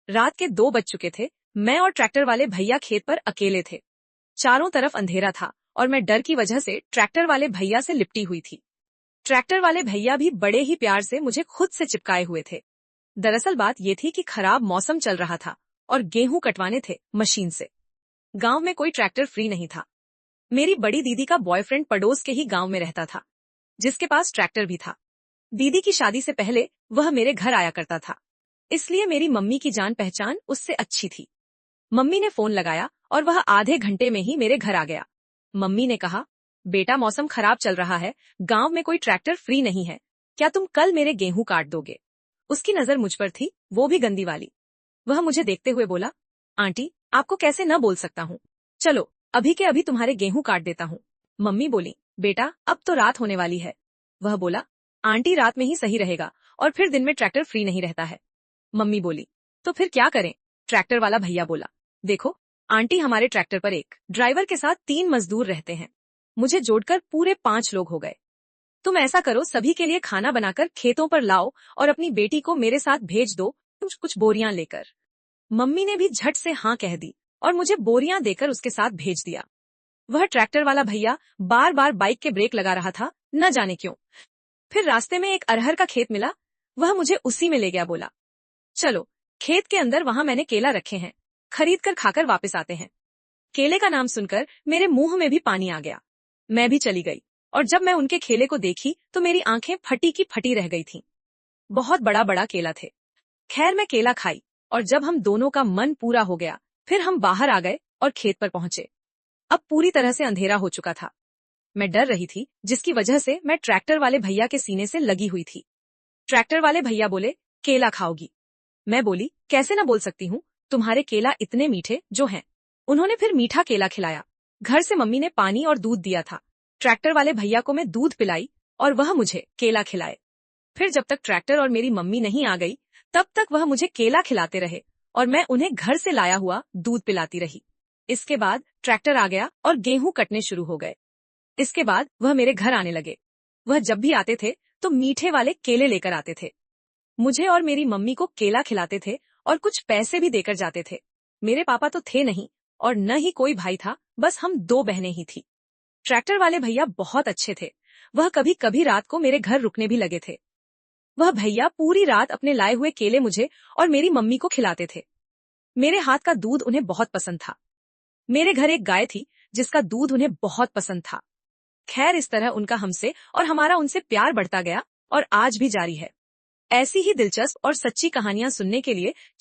रात के 2 बज चुके थे। मैं और ट्रैक्टर वाले भैया खेत पर अकेले थे। चारों तरफ अंधेरा था और मैं डर की वजह से ट्रैक्टर वाले भैया से लिपटी हुई थी। ट्रैक्टर वाले भैया भी बड़े ही प्यार से मुझे खुद से चिपकाए हुए थे। दरअसल बात ये थी कि खराब मौसम चल रहा था और गेहूं कटवाने थे मशीन से। गांव में कोई ट्रैक्टर फ्री नहीं था। मेरी बड़ी दीदी का बॉयफ्रेंड पड़ोस के ही गांव में रहता था, जिसके पास ट्रैक्टर भी था। दीदी की शादी से पहले वह मेरे घर आया करता था, इसलिए मेरी मम्मी की जान पहचान उससे अच्छी थी। मम्मी ने फोन लगाया और वह आधे घंटे में ही मेरे घर आ गया। मम्मी ने कहा, बेटा मौसम खराब चल रहा है, गांव में कोई ट्रैक्टर फ्री नहीं है, क्या तुम कल मेरे गेहूं काट दोगे? उसकी नजर मुझ पर थी, वो भी गंदी वाली। वह मुझे देखते हुए बोला, आंटी आपको कैसे न बोल सकता हूँ, चलो अभी के अभी तुम्हारे गेहूं काट देता हूँ। मम्मी बोली, बेटा अब तो रात होने वाली है। वह बोला, आंटी रात में ही सही रहेगा और फिर दिन में ट्रैक्टर फ्री नहीं रहता है। मम्मी बोली, तो फिर क्या करें? ट्रैक्टर वाला भैया बोला, देखो आंटी हमारे ट्रैक्टर पर एक ड्राइवर के साथ 3 मजदूर रहते हैं, मुझे जोड़कर पूरे 5 लोग हो गए। तुम ऐसा करो, सभी के लिए खाना बनाकर खेतों पर लाओ और अपनी बेटी को मेरे साथ भेज दो कुछ बोरियां लेकर। मम्मी ने भी झट से हाँ कह दी और मुझे बोरियां देकर उसके साथ भेज दिया। वह ट्रैक्टर वाला भैया बार बार बाइक के ब्रेक लगा रहा था, न जाने क्यों। फिर रास्ते में एक अरहर का खेत मिला, वह मुझे उसी में ले गया, बोला चलो खेत के अंदर वहां मैंने केला रखे हैं, खरीद कर खाकर वापस आते हैं। केले का नाम सुनकर मेरे मुंह में भी पानी आ गया। मैं भी चली गई और जब मैं उनके खेले को देखी तो मेरी आंखें फटी की फटी रह गई थीं। बहुत बड़ा बड़ा केला थे। खैर मैं केला खाई और जब हम दोनों का मन पूरा हो गया फिर हम बाहर आ गए और खेत पर पहुंचे। अब पूरी तरह से अंधेरा हो चुका था। मैं डर रही थी, जिसकी वजह से मैं ट्रैक्टर वाले भैया के सीने से लगी हुई थी। ट्रैक्टर वाले भैया बोले, केला खाओगी? मैं बोली, कैसे ना बोल सकती हूँ, तुम्हारे केला इतने मीठे जो हैं। उन्होंने फिर मीठा केला खिलाया। घर से मम्मी ने पानी और दूध दिया था। ट्रैक्टर वाले भैया को मैं दूध पिलाई और वह मुझे केला खिलाए। फिर जब तक ट्रैक्टर और मेरी मम्मी नहीं आ गई तब तक वह मुझे केला खिलाते रहे और मैं उन्हें घर से लाया हुआ दूध पिलाती रही। इसके बाद ट्रैक्टर आ गया और गेहूं कटने शुरू हो गए। इसके बाद वह मेरे घर आने लगे। वह जब भी आते थे तो मीठे वाले केले लेकर आते थे। मुझे और मेरी मम्मी को केला खिलाते थे और कुछ पैसे भी देकर जाते थे। मेरे पापा तो थे नहीं और न ही कोई भाई था, बस हम 2 बहनें ही थी। ट्रैक्टर वाले भैया बहुत अच्छे थे। वह कभी कभी रात को मेरे घर रुकने भी लगे थे। वह भैया पूरी रात अपने लाए हुए केले मुझे और मेरी मम्मी को खिलाते थे। मेरे हाथ का दूध उन्हें बहुत पसंद था। मेरे घर एक गाय थी जिसका दूध उन्हें बहुत पसंद था। खैर इस तरह उनका हमसे और हमारा उनसे प्यार बढ़ता गया और आज भी जारी है। ऐसी ही दिलचस्प और सच्ची कहानियां सुनने के लिए